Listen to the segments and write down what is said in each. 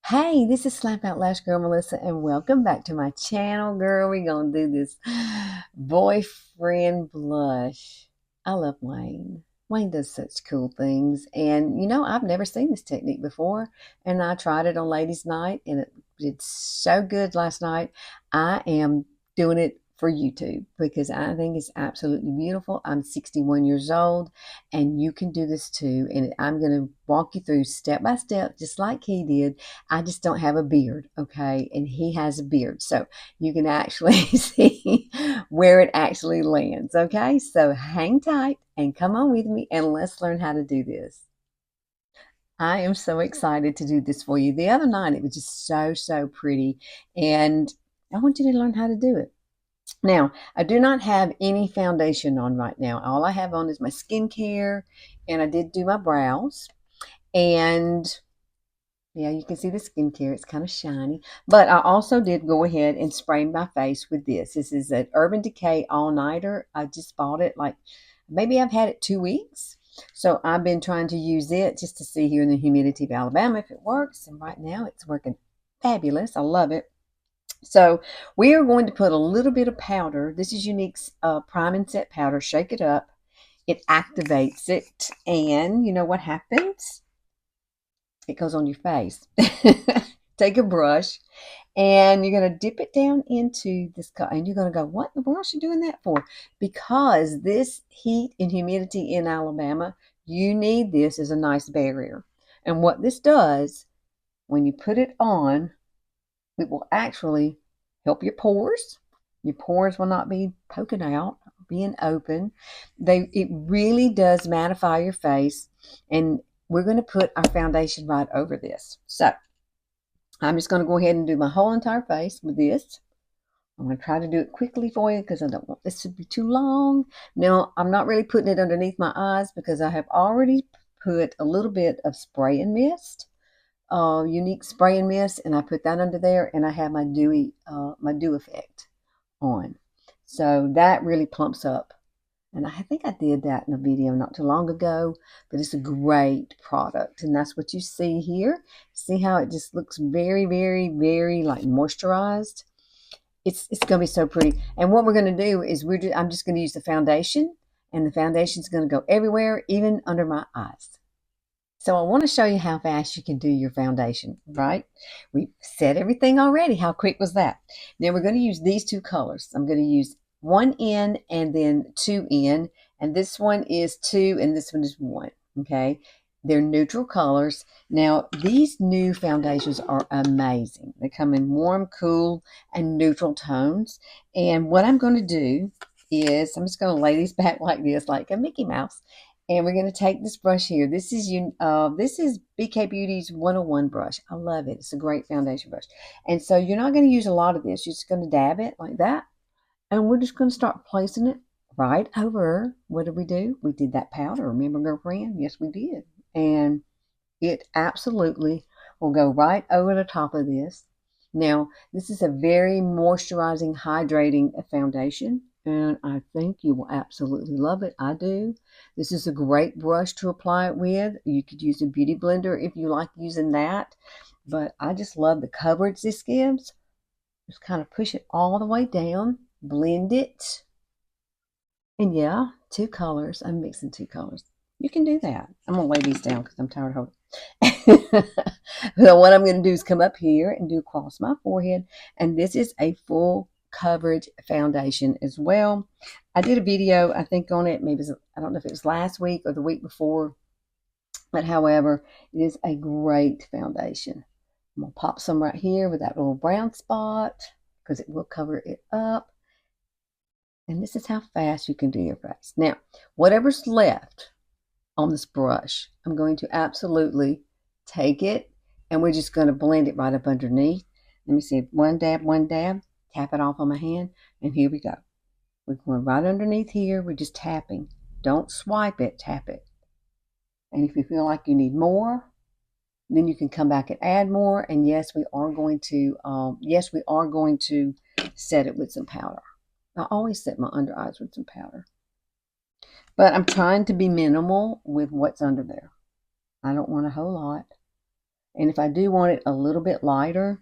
Hey, this is Slap Out Lash Girl Melissa, and welcome back to my channel, girl. We're gonna do this boyfriend blush. I love Wayne. Wayne does such cool things, and I've never seen this technique before, and I tried it on ladies' night, and it did so good last night. I am doing it for YouTube because I think it's absolutely beautiful. I'm 61 years old, and you can do this too. And I'm going to walk you through step by step, just like he did. I just don't have a beard, okay? And he has a beard. So you can actually see where it actually lands, okay? So hang tight and come on with me and let's learn how to do this. I am so excited to do this for you. The other night, it was just so, so pretty. And I want you to learn how to do it. Now, I do not have any foundation on right now. All I have on is my skincare, and I did do my brows. And yeah, you can see the skincare. It's kind of shiny. But I also did go ahead and spray my face with this. This is an Urban Decay All Nighter. I just bought it like maybe I've had it 2 weeks. So I've been trying to use it just to see here in the humidity of Alabama if it works. And right now it's working fabulous. I love it. So we are going to put a little bit of powder. This is Younique's Prime and Set powder. Shake it up. It activates it. And you know what happens? It goes on your face. Take a brush and you're going to dip it down into this cup. And you're going to go, what in the world are you doing that for? Because this heat and humidity in Alabama, you need this as a nice barrier. And what this does, when you put it on, it will actually help your pores. Your pores will not be poking out, being open. It really does mattify your face. And we're going to put our foundation right over this. So I'm just going to go ahead and do my whole entire face with this. I'm going to try to do it quickly for you because I don't want this to be too long. Now, I'm not really putting it underneath my eyes because I have already put a little bit of spray and mist, Younique spray and mist, and I put that under there, and I have my dew effect on. So that really plumps up. And I think I did that in a video not too long ago, but it's a great product. And that's what you see here. See how it just looks very, very, very like moisturized. It's going to be so pretty. And what we're going to do is I'm just going to use the foundation, and the foundation is going to go everywhere, even under my eyes. So I want to show you how fast you can do your foundation, right? We said everything already. How quick was that? Now we're going to use these two colors. I'm going to use one in and then two in, and this one is two and this one is one, okay? They're neutral colors. Now, these new foundations are amazing. They come in warm, cool, and neutral tones. And what I'm going to do is I'm just going to lay these back like this, like a Mickey Mouse. And we're going to take this brush here. This is BK Beauty's 101 brush. I love it. It's a great foundation brush. And so you're not going to use a lot of this. You're just going to dab it like that. And we're just going to start placing it right over. What did we do? We did that powder. Remember, girlfriend? Yes, we did. And it absolutely will go right over the top of this. Now, this is a very moisturizing, hydrating foundation, and I think you will absolutely love it. I do. This is a great brush to apply it with. You could use a beauty blender if you like using that, but I just love the coverage this gives. Just kind of push it all the way down, blend it, and yeah, two colors. I'm mixing two colors. You can do that. I'm going to lay these down because I'm tired of holding. So what I'm going to do is come up here and do across my forehead. And this is a full coverage foundation as well. I did a video, I think, on it. Maybe I don't know if it was last week or the week before. But however, it is a great foundation. I'm going to pop some right here with that little brown spot because it will cover it up. And this is how fast you can do your face. Now, whatever's left on this brush, I'm going to absolutely take it and we're just going to blend it right up underneath. Let me see, one dab, tap it off on my hand, and here we go. We're going right underneath here. We're just tapping. Don't swipe it, tap it. And if you feel like you need more, then you can come back and add more. And yes, we are going to set it with some powder. I always set my under eyes with some powder. But I'm trying to be minimal with what's under there. I don't want a whole lot. And if I do want it a little bit lighter,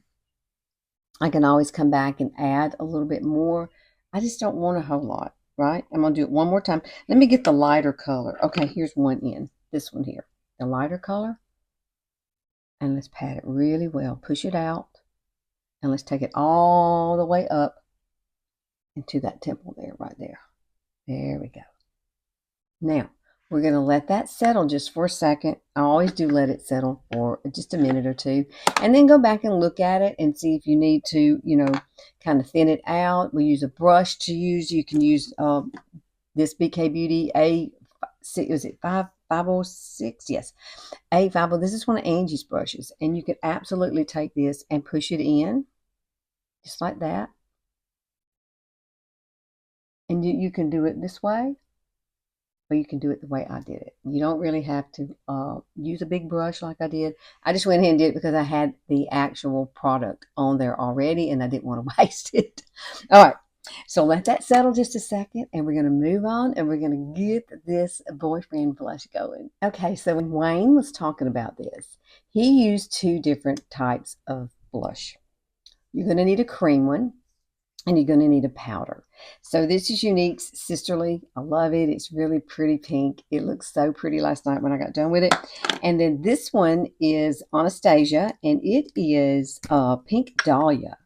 I can always come back and add a little bit more. I just don't want a whole lot, right? I'm going to do it one more time. Let me get the lighter color. Okay, here's one in. This one here. The lighter color. And let's pat it really well. Push it out. And let's take it all the way up into that temple there, right there. There we go. Now, we're going to let that settle just for a second. I always do let it settle for just a minute or two. And then go back and look at it and see if you need to, kind of thin it out. We use a brush to use. You can use this BK Beauty is it 506? Yes, A50. This is one of Angie's brushes. And you can absolutely take this and push it in, just like that. And you can do it this way, or you can do it the way I did it. You don't really have to use a big brush like I did. I just went ahead and did it because I had the actual product on there already and I didn't want to waste it. All right, so let that settle just a second and we're going to move on and we're going to get this boyfriend blush going. Okay, so when Wayne was talking about this, he used two different types of blush. You're going to need a cream one. And you're going to need a powder. So this is Younique's Sisterly. I love it. It's really pretty pink. It looks so pretty last night when I got done with it. And then this one is Anastasia, and it is Pink Dahlia.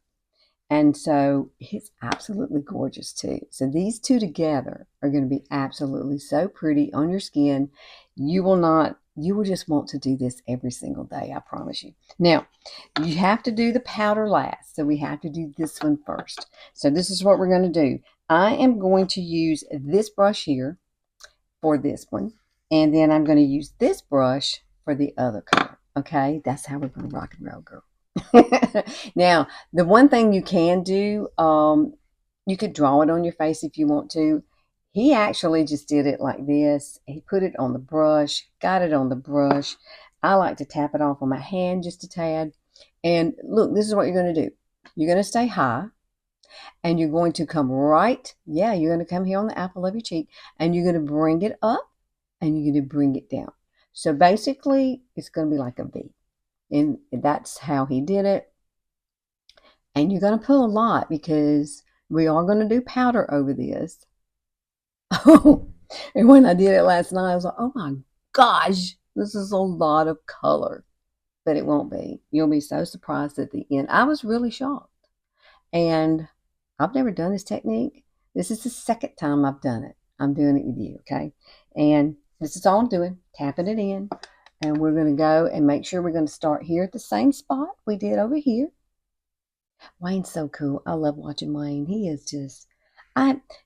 And so it's absolutely gorgeous too. So these two together are going to be absolutely so pretty on your skin. You will just want to do this every single day, I promise you. Now, you have to do the powder last. So we have to do this one first. So this is what we're going to do. I am going to use this brush here for this one. And then I'm going to use this brush for the other color. Okay, that's how we're going to rock and roll, girl. Now, the one thing you can do, you could draw it on your face if you want to. He actually just did it like this. He put it on the brush, got it on the brush. I like to tap it off on my hand just a tad. And look, this is what you're going to do. You're going to stay high and you're going to come you're going to come here on the apple of your cheek and you're going to bring it up and you're going to bring it down. So basically, it's going to be like a V. And that's how he did it. And you're going to put a lot because we are going to do powder over this. Oh, and when I did it last night, I was like, oh my gosh, this is a lot of color. But it won't be. You'll be so surprised at the end. I was really shocked. And I've never done this technique. This is the second time I've done it. I'm doing it with you, okay? And this is all I'm doing, tapping it in. And we're going to go and make sure we're going to start here at the same spot we did over here. Wayne's so cool. I love watching Wayne. He is just,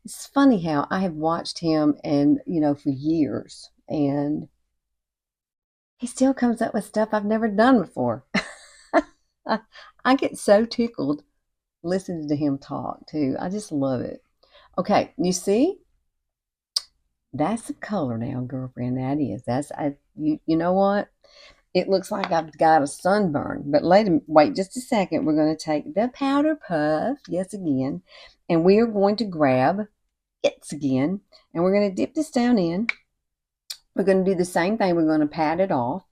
it's funny how I have watched him and, for years. And he still comes up with stuff I've never done before. I get so tickled listening to him talk too. I just love it. Okay, you see? That's the color now, girlfriend. That is. You know what? It looks like I've got a sunburn. But wait just a second. We're going to take the powder puff, yes again, and we are going to grab it again, and we're going to dip this down in. We're going to do the same thing. We're going to pat it off,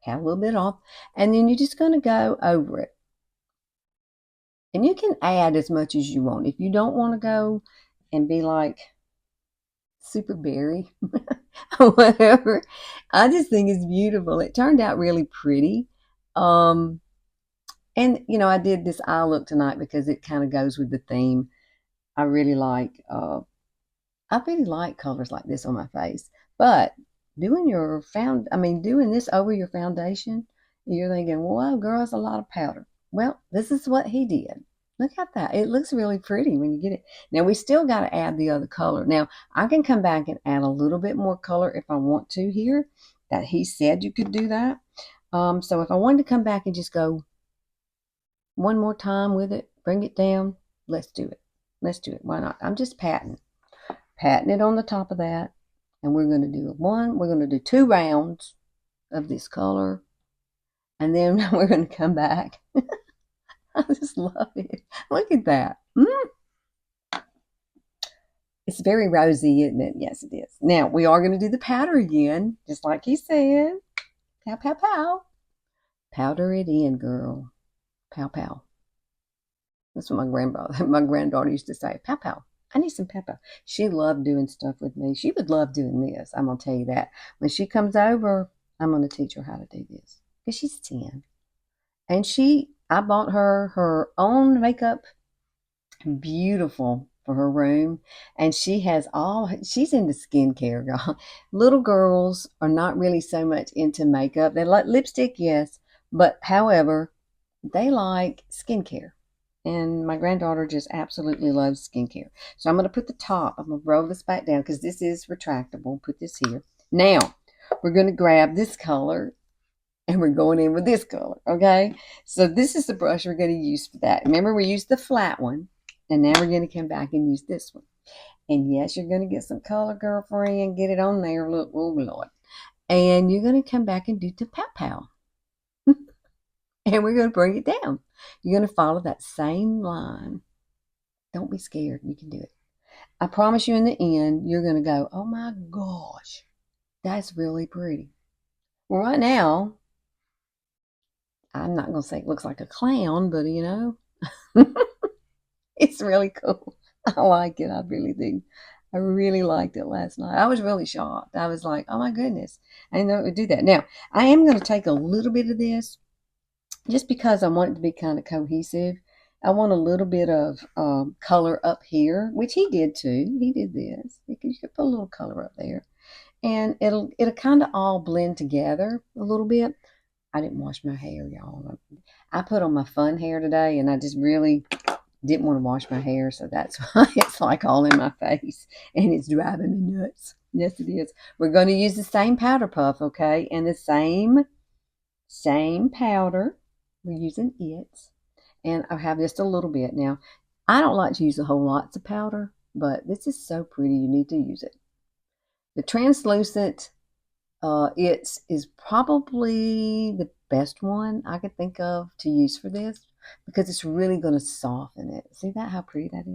pat a little bit off, and then you're just going to go over it. And you can add as much as you want. If you don't want to go and be like super berry or whatever, I just think it's beautiful. It turned out really pretty. And I did this eye look tonight because it kind of goes with the theme. I really like colors like this on my face. But doing this over your foundation, you're thinking, well, girl, it's a lot of powder. Well, this is what he did. Look at that. It looks really pretty when you get it. Now, we still got to add the other color. Now, I can come back and add a little bit more color if I want to here. That he said you could do that. So if I wanted to come back and just go one more time with it, bring it down, let's do it. Let's do it. Why not? I'm just patting it on the top of that. And we're going to do 2 rounds of this color. And then we're going to come back. I just love it. Look at that. It's very rosy, isn't it? Yes, it is. Now, we are going to do the powder again, just like he said. Pow, pow, pow. Powder it in, girl. Pow pow. That's what my granddaughter used to say. Pow pow. I need some pow pow. She loved doing stuff with me. She would love doing this. I'm gonna tell you that. When she comes over, I'm gonna teach her how to do this because she's 10, and I bought her own makeup, beautiful for her room, and she's into skincare, y'all. Little girls are not really so much into makeup. They like lipstick, yes, but however, they like skincare. And my granddaughter just absolutely loves skincare. So I'm going to put the top, I'm going to roll this back down because this is retractable. Put this here. Now, we're going to grab this color and we're going in with this color, okay? So this is the brush we're going to use for that. Remember, we used the flat one, and now we're going to come back and use this one. And yes, you're going to get some color, girlfriend. Get it on there. Look, oh, Lord. And you're going to come back and do the pow pow. And we're going to bring it down. You're going to follow that same line. Don't be scared. You can do it. I promise you in the end, you're going to go, oh my gosh, that's really pretty. Well, right now, I'm not going to say it looks like a clown, but it's really cool. I like it. I really do. I really liked it last night. I was really shocked. I was like, oh my goodness. I didn't know it would do that. Now, I am going to take a little bit of this just because I want it to be kind of cohesive. I want a little bit of color up here, which he did too. He did this. You could put a little color up there. And it'll kind of all blend together a little bit. I didn't wash my hair, y'all. I put on my fun hair today, and I just really didn't want to wash my hair, so that's why it's like all in my face, and it's driving me nuts. Yes, it is. We're going to use the same powder puff, okay, and the same powder. We're using it, and I have just a little bit. Now, I don't like to use a whole lots of powder, but this is so pretty, you need to use it. The translucent, it is probably the best one I could think of to use for this because it's really going to soften it. See that, how pretty that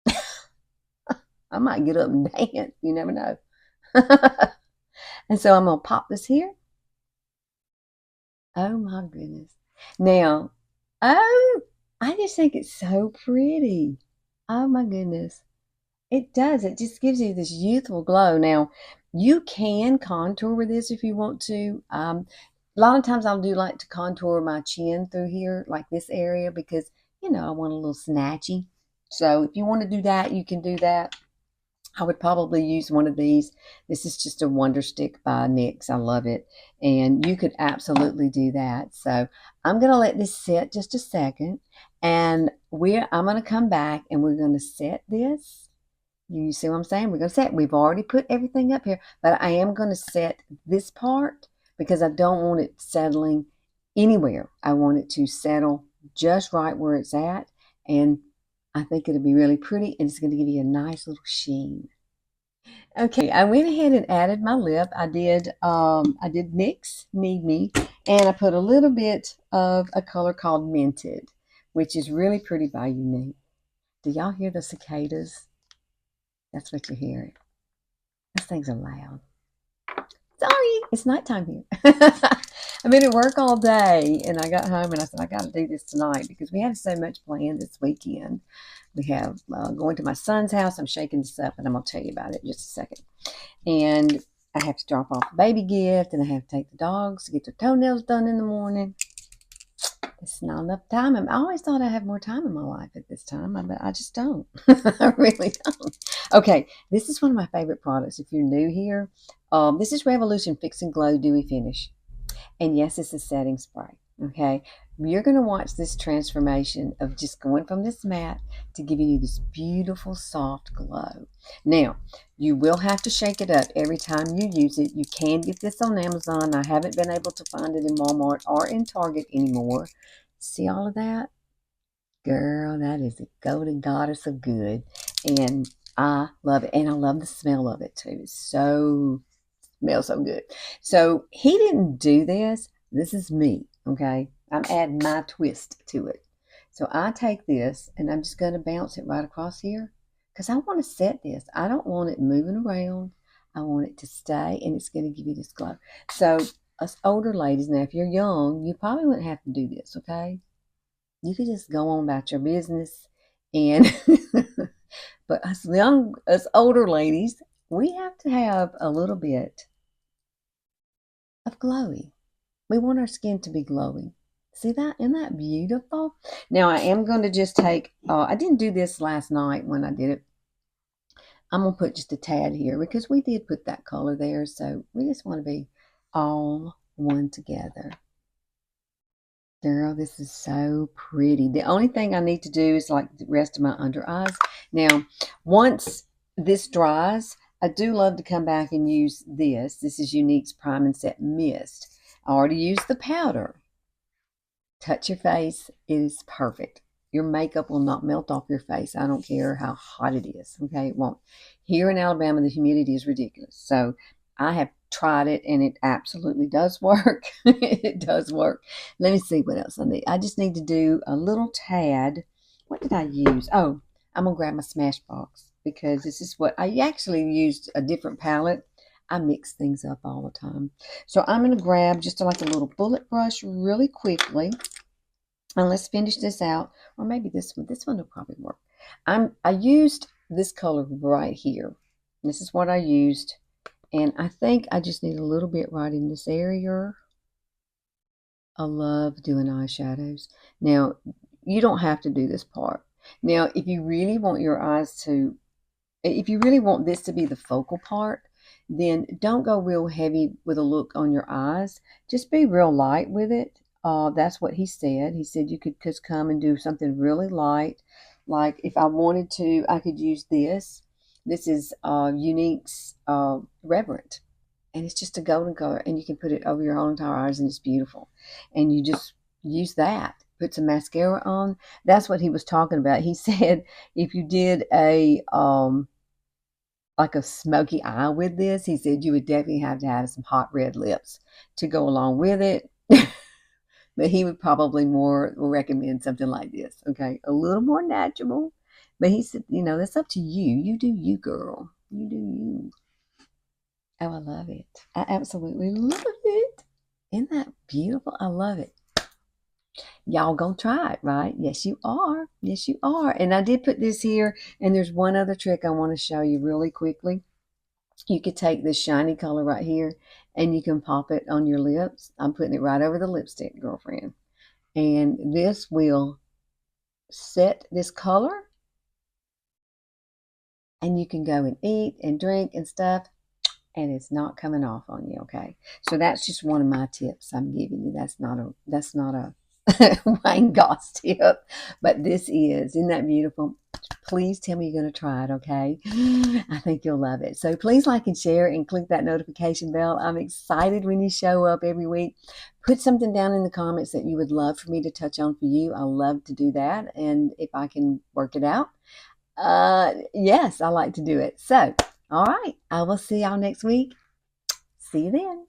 is? I might get up and dance. You never know. And so I'm going to pop this here. Oh my goodness. Now, oh, I just think it's so pretty. Oh my goodness. It does. It just gives you this youthful glow. Now, you can contour with this if you want to. A lot of times I'll do like to contour my chin through here, like this area, because, I want a little snatchy. So if you want to do that, you can do that. I would probably use one of these. This is just a Wonder Stick by NYX. I love it. And you could absolutely do that. So I'm going to let this sit just a second. And I'm going to come back and we're going to set this. You see what I'm saying? We're going to set. We've already put everything up here. But I am going to set this part because I don't want it settling anywhere. I want it to settle just right where it's at. And I think it'll be really pretty, and it's going to give you a nice little sheen. Okay, I went ahead and added my lip. I did NYX Need Me, and I put a little bit of a color called Minted, which is really pretty by Younique. Do y'all hear the cicadas? That's what you're hearing. Those things are loud. Sorry, it's nighttime here. I've been at work all day, and I got home and I said, I got to do this tonight because we have so much planned this weekend. We have going to my son's house. I'm shaking this up, and I'm going to tell you about it in just a second. And I have to drop off a baby gift, and I have to take the dogs to get their toenails done in the morning. It's not enough time. I always thought I'd have more time in my life at this time, but I just don't. I really don't. Okay, this is one of my favorite products. If you're new here, this is Revolution Fix and Glow Dewy Finish. And yes, it's a setting spray. Okay, you're going to watch this transformation of just going from this matte to giving you this beautiful soft glow. Now, you will have to shake it up every time you use it. You can get this on Amazon. I haven't been able to find it in Walmart or in Target anymore. See all of that? Girl, that is a golden goddess of good. And I love it. And I love the smell of it too. It smells so good. So he didn't do this. This is me, okay? I'm adding my twist to it. So I take this and I'm just going to bounce it right across here because I want to set this. I don't want it moving around. I want it to stay, and it's going to give you this glow. So us older ladies, now if you're young, you probably wouldn't have to do this, okay? You could just go on about your business and but us older ladies, we have to have a little bit of glowy. We want our skin to be glowing. See that? Isn't that beautiful? Now I am going to just take, I didn't do this last night when I did it. I'm going to put just a tad here because we did put that color there. So we just want to be all one together. Girl, this is so pretty. The only thing I need to do is like the rest of my under eyes. Now, once this dries, I do love to come back and use this. This is Younique's Prime and Set Mist. I already used the powder. Touch your face. It is perfect. Your makeup will not melt off your face. I don't care how hot it is. Okay, it won't. Here in Alabama, the humidity is ridiculous. So I have tried it and it absolutely does work. It does work. Let me see what else I need. I just need to do a little tad. What did I use? Oh, I'm going to grab my Smashbox because this is what I actually used a different palette. I mix things up all the time. So I'm going to grab just like a little bullet brush really quickly. And let's finish this out. Or maybe this one. This one will probably work. I used this color right here. This is what I used. And I think I just need a little bit right in this area. I love doing eyeshadows. Now, you don't have to do this part. Now, if you really want your eyes to, if you really want this to be the focal part, then don't go real heavy with a look on your eyes. Just be real light with it. That's what he said. He said you could just come and do something really light. Like if I wanted to, I could use this. This is Younique's Reverent. And it's just a golden color. And you can put it over your whole entire eyes and it's beautiful. And you just use that. Put some mascara on. That's what he was talking about. He said if you did a like a smoky eye with this, he said you would definitely have to have some hot red lips to go along with it. But he would probably more recommend something like this. Okay, a little more natural. But he said, that's up to you. You do you, girl. You do you. Oh, I love it. I absolutely love it. Isn't that beautiful? I love it. Y'all gonna try it, right? Yes, you are. Yes, you are. And I did put this here, and there's one other trick I want to show you really quickly. You could take this shiny color right here, and you can pop it on your lips. I'm putting it right over the lipstick, girlfriend. And this will set this color, and you can go and eat and drink and stuff, and it's not coming off on you, okay? So that's just one of my tips I'm giving you. That's not a Wayne Goss tip, but this is. Isn't that beautiful? Please tell me you're going to try it, okay? I think you'll love it. So please like and share and click that notification bell. I'm excited when you show up every week. Put something down in the comments that you would love for me to touch on for you. I love to do that. And if I can work it out, yes, I like to do it. So, all right. I will see y'all next week. See you then.